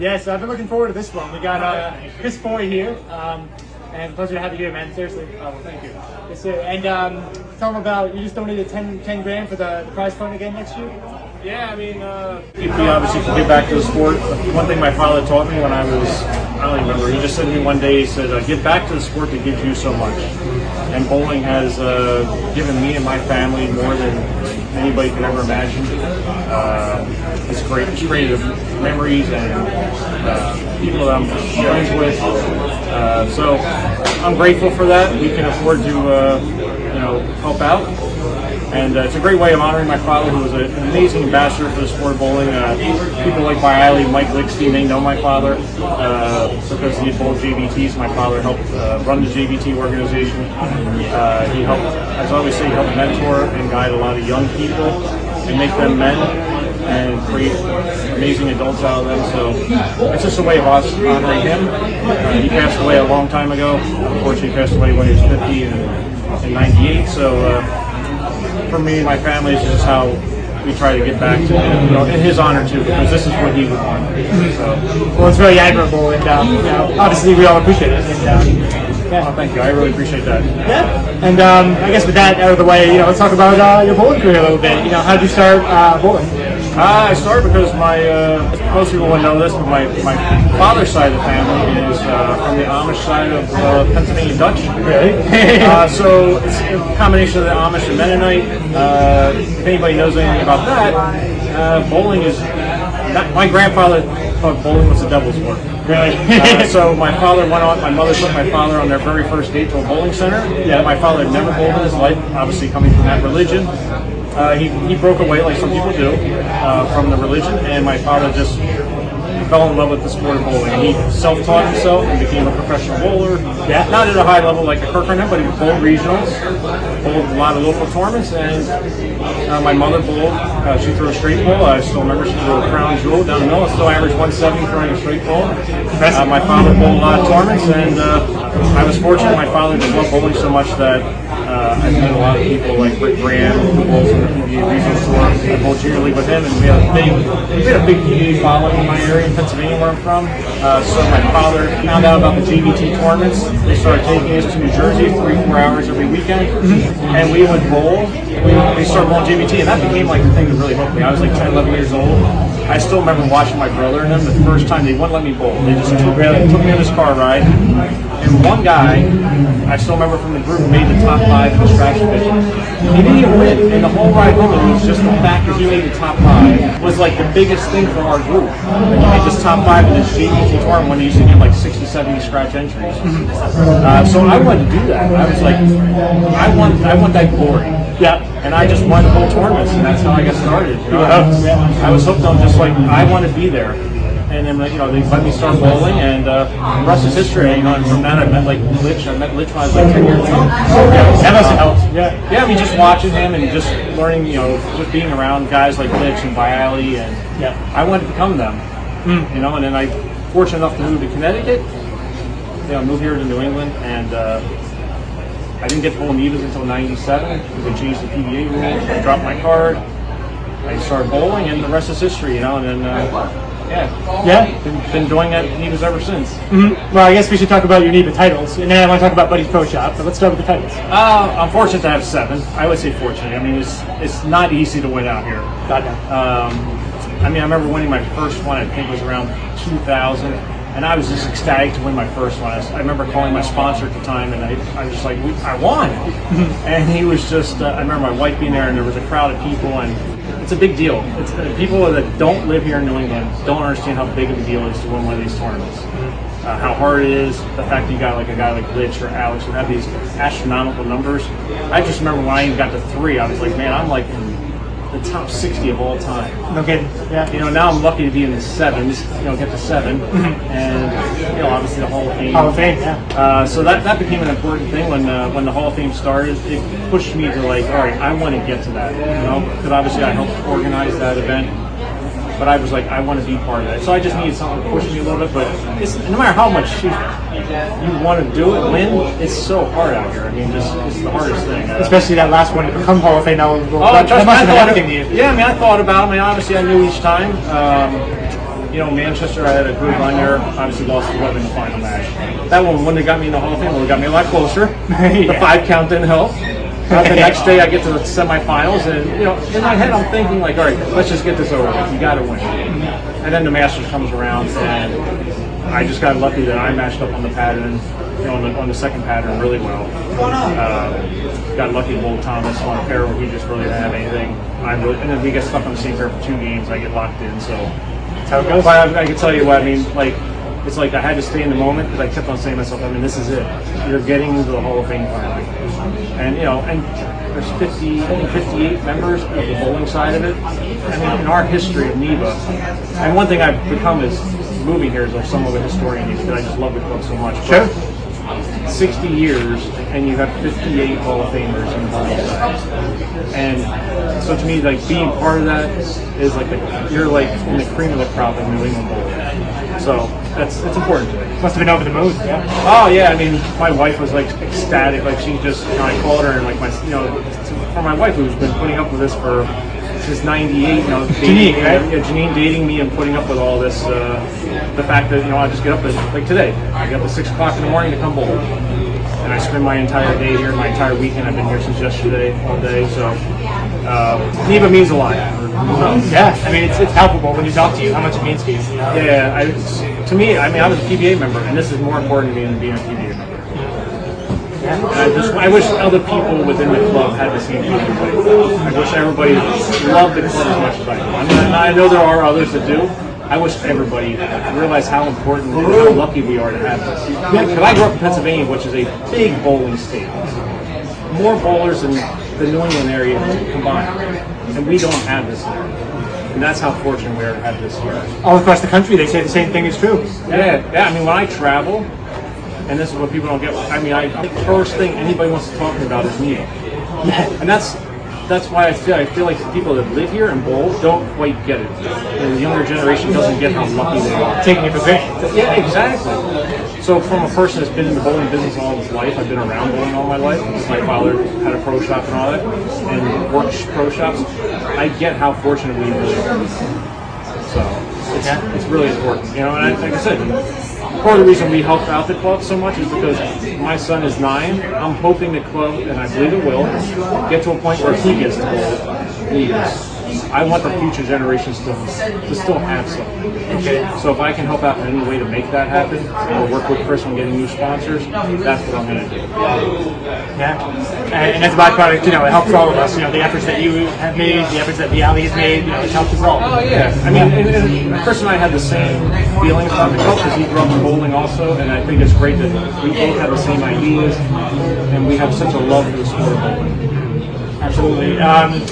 Yeah, so I've been looking forward to this one. We got Chris Forry here, and pleasure to have you here, man. Seriously. Oh, well, thank you. Yes, sir. And tell them about, you just donated 10 grand for the prize fund again next year? Yeah, I mean, we obviously can get back to the sport. One thing my father taught me when I don't even remember, he just said to me one day, he said, give back to the sport that gives you so much. And bowling has given me and my family more than anybody could ever imagine. It's great. It's created memories and people that I'm friends with. So I'm grateful for that. We can afford to, help out. And it's a great way of honoring my father, who was an amazing ambassador for the sport of bowling. People like Byiley, Mike Lickstein, they know my father because he had bowled JVTs. My father helped run the JVT organization. He helped, as I always say, he helped mentor and guide a lot of young people and make them men and create amazing adults out of them. So it's just a way of us honoring him. He passed away a long time ago. Unfortunately, he passed away when he was 50 in 98. So for me and my family, it's just how we try to get back to him, in his honor too, because this is what he would want. So, well, it's very admirable, and obviously we all appreciate it. And, yeah. Well, thank you. I really appreciate that. Yeah. And I guess with that out of the way, let's talk about your bowling career a little bit. How did you start bowling? I started because most people wouldn't know this, but my father's side of the family is from the Amish side of Pennsylvania Dutch. Really? So it's a combination of the Amish and Mennonite. If anybody knows anything about that, bowling is my grandfather thought bowling was the devil's work. Really? So my mother took my father on their very first date to a bowling center. Yeah, my father had never bowled in his life, obviously coming from that religion. He broke away, like some people do, from the religion, and my father just fell in love with the sport of bowling. He self-taught himself and became a professional bowler. Yeah, not at a high level like a Kirkland, but he bowled regionals, bowled a lot of local tournaments, and my mother bowled. She threw a straight ball. I still remember she threw a crown jewel down the middle. Still averaged 170 throwing a straight ball. My father bowled a lot of tournaments, and I was fortunate. My father just loved bowling so much that I met a lot of people like Rick Graham, who bowls in the PBA regional tour. I bowled junior league with him, and we had a big PBA following in my area in Pennsylvania, where I'm from. So my father found out about the JVT tournaments. They started taking us to New Jersey 3-4 hours every weekend, and we would bowl. We started bowling JVT, and that became like the thing that really hooked me. I was like 10, 11 years old. I still remember watching my brother and them the first time. They wouldn't let me bowl. They just took me on this car ride. And one guy, I still remember from the group, made the top 5 in the scratch division. He didn't even win. And the whole ride home, it was just the fact that he made the top 5 was like the biggest thing for our group. He made this top 5 in this JVT tournament when he used to get like 60, 70 scratch entries. So I wanted to do that. I was like, I want that glory. Yeah. And I just wanted to bowl tournaments, and that's how I got started. I was hooked on just like, I want to be there. And then, they let me start bowling, and the rest is history. And from that, I met Litch. I met Litch when I was like 10 years old. That must have helped. Yeah. I mean, just watching him and just learning, just being around guys like Litch and Byiley, and I wanted to become them. And then I fortunate enough to move to Connecticut. Moved here to New England, and I didn't get to bowl Nevas until '97 because they changed the PBA rules. I dropped my card. I started bowling, and the rest is history. And then. Been doing that Nevas ever since. Well, I guess we should talk about your Neva titles, and then I want to talk about Buddy's Pro Shop, but let's start with the titles. I'm fortunate to have 7. I would say fortunate. I mean, it's not easy to win out here. God, no. I remember winning my first one, I think it was around 2000, and I was just ecstatic to win my first one. I remember calling my sponsor at the time, and I was just like, I won! And he was just, I remember my wife being there, and there was a crowd of people, and it's a big deal. It's people that don't live here in New England don't understand how big of a deal it is to win one of these tournaments. How hard it is, the fact that you got like a guy like Litch or Alex who have these astronomical numbers. I just remember when I even got to 3, I was like, man, I'm like in the top 60 of all time. No kidding. Yeah. Now I'm lucky to be in the 7s, get to 7, and obviously the Hall of Fame. Hall of Fame, yeah. So that became an important thing when the Hall of Fame started. It pushed me to like, all right, I want to get to that. Because obviously I helped organize that event. But I was like, I want to be part of that. So I just needed something to push me a little bit. But no matter how much you want to do it, win, it's so hard out here. I mean, it's the hardest thing. Especially that last one to become Hall of Fame eligible. I thought about it. I mean, obviously I knew each time. Manchester, I had a good run there. Obviously lost to Webb in the final match. That one wouldn't have got me in the Hall of Fame. Would have got me a lot closer. The 5 count didn't help. The next day I get to the semifinals, and in my head I'm thinking like, all right, let's just get this over with. You got to win. And then the Masters comes around, and I just got lucky that I matched up on the pattern, on the second pattern really well. Got lucky to bowl Thomas on a pair where he just really didn't have anything. And then we get stuck on the same pair for 2 games. I get locked in, so That's how it goes. but I can tell you what I mean. Like, it's like I had to stay in the moment because I kept on saying to myself, I mean, this is it. You're getting into the Hall of Fame finally. And and there's 58 members of the bowling side of it. I mean, in our history of NEBA, and one thing I've become is moving here is like somewhat of a historian because I just love the club so much. Sure. 60 years, and you have 58 Hall of Famers in the bowling side. And so to me, like being part of that is like you're like in the cream of the crop of New England bowling. So it's important to me. Must have been over the moon. Yeah. Oh yeah, I mean, my wife was like ecstatic. Like she just, I called her and like for my wife who's been putting up with this for since '98. Janine, right? Janine dating me and putting up with all this. The fact that I just get up at like today. I get up at 6 o'clock in the morning to come bowl, and I spend my entire day here, my entire weekend. I've been here since yesterday all day. So NEBA means a lot. Yeah, I mean, it's palpable when you talk to you how much it means to you. Yeah, to me, I mean, I was a PBA member, and this is more important to me than being a PBA member. And I wish other people within the club had the same feeling. I wish everybody loved the club as much as I do. I mean, I know there are others that do. I wish everybody realized how important and how lucky we are to have this. Because I grew up in Pennsylvania, which is a big bowling state. More bowlers than the New England area combined. And we don't have this here. And that's how fortunate we are to have this here. All across the country, they say the same thing is true. Yeah. I mean, when I travel, and this is what people don't get. I mean, the first thing anybody wants to talk to me about is NEBA. And that's why I feel like the people that live here and bowl don't quite get it. And the younger generation doesn't get how lucky they are. Taking it for granted. Yeah, exactly. So from a person that's been in the bowling business all his life, I've been around bowling all my life. My father had a pro shop and all that, and worked pro shops. I get how fortunate we really are. So it's really important. And like I said, part of the reason we help out the club so much is because my son is 9. I'm hoping the club, and I believe it will, get to a point where he gets to bowl. I want the future generations to still have something. Okay. So if I can help out in any way to make that happen, or work with Chris on getting new sponsors, that's what I'm going to do. Yeah. And as a byproduct, it helps all of us. The efforts that you have made, the efforts that the Alley has made, it helps us all. Oh yeah. I mean, and Chris and I had the same feelings about the club because he grew up in bowling also, and I think it's great that we both have the same ideas, and we have such a love for the sport of bowling. Absolutely. And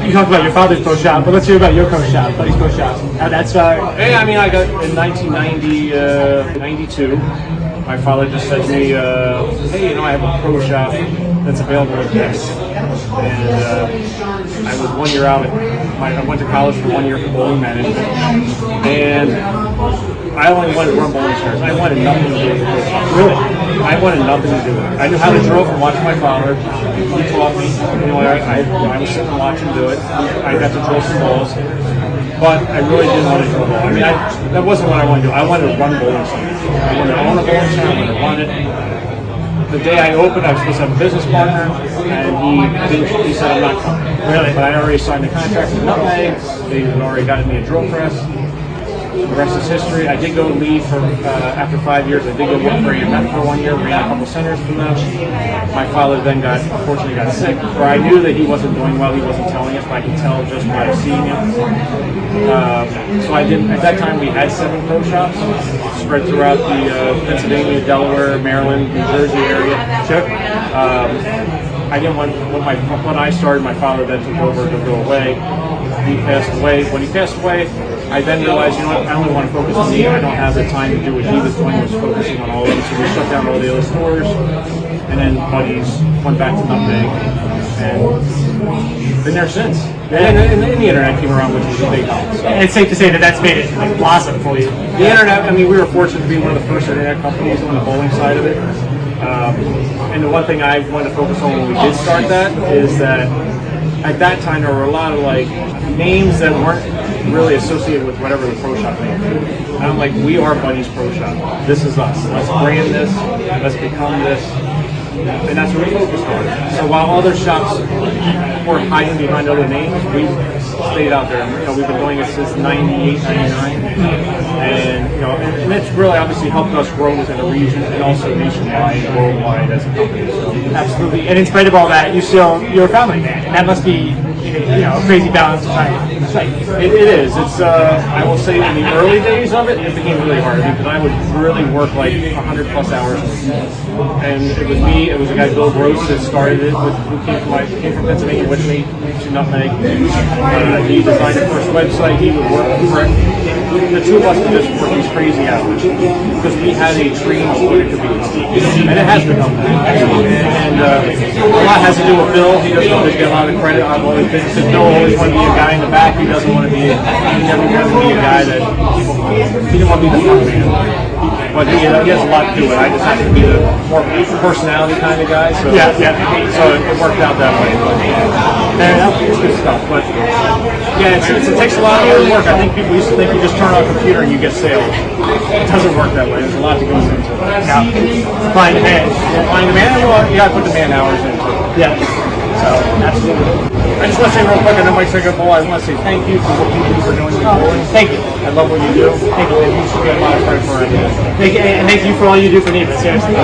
you talked about your father's pro shop, but let's hear about your pro shop, Buddy's Pro Shop. How that started? Yeah, I mean, I got in 1992. My father just said to me, "Hey, I have a pro shop that's available at this." And I was 1 year out. I went to college for 1 year for bowling management, and I only wanted to run bowling centers. I wanted nothing to do with it. Really? I wanted nothing to do with it. I knew how to drill from watching my father. He taught me. I was sitting and watching him do it. I got to drill some balls. But I really didn't want to drill ball. I mean, that wasn't what I wanted to do. I wanted to run bowling centers. I wanted to own a bowling center. I wanted to run it. The day I opened, I was supposed to have a business partner, and he said, "I'm not coming." Really? But I already signed the contract with Nutmeg. They had already gotten me a drill press. The rest is history. I did go leave for after 5 years. I did go work for AMF for 1 year. Ran a couple centers for them. My father then unfortunately got sick. Where I knew that he wasn't doing well. He wasn't telling us, but I could tell just by seeing him. So I didn't. At that time, we had 7 pro shops spread throughout the Pennsylvania, Delaware, Maryland, New Jersey area. Sure. I didn't want when I started. My father then took over to go away. He passed away. When he passed away, I then realized, I only want to focus on me. I don't have the time to do what he was doing, was focusing on all of them. So we shut down all the other stores, and then Buddies went back to Nutmeg, and been there since. And the internet came around, which was a big help. So. And it's safe to say that that's made it blossom for you. The internet, I mean, we were fortunate to be one of the first internet companies on the bowling side of it. And the one thing I wanted to focus on when we did start that is that at that time there were a lot of names that weren't really associated with whatever the pro shop name is. And I'm like, we are Buddy's Pro Shop. This is us. Let's brand this. Let's become this. And that's what we focused on. So while other shops were hiding behind other names, we stayed out there. You know, we've been doing it since 98, 99. And, you know, and it's really obviously helped us grow within the region and also nationwide and worldwide as a company. So. Absolutely. And in spite of all that, you're a family man. And that must be, you know, a crazy balance to try. It is. It's. I will say, in the early days of it, it became really hard because I would really work like 100+ hours, and it was me. It was a guy, Bill Gross, that started it. Who came from Pennsylvania with me to Nutmeg. He designed the first website. He would work for the two of us did this for these crazy hours because we had a dream of what it could become, and it has become that. And a lot has to do with Bill. He doesn't always get a lot of credit on what he thinks. Bill always wanted to be a guy in the back. He doesn't want to be. He never wanted to be a guy that people. He didn't want to be the front man. But he has a lot to do with it. I just happen to be the more personality kind of guy. So Yeah. So it worked out that way. But it's good stuff. But yeah, it takes a lot of hard work. I think people used to think you just turn on a computer and you get sales. It doesn't work that way. There's a lot that goes into it. Now, find a man. Find the man, well, you got to put the man hours into it. Yeah. So, absolutely. I just want to say real quick, I know Mike's taking up a I want to say thank you for what you do for doing your board. Thank you. I love what you do. Thank you. You should get a lot of credit for it. And thank you for all you do for Neighbors. Seriously.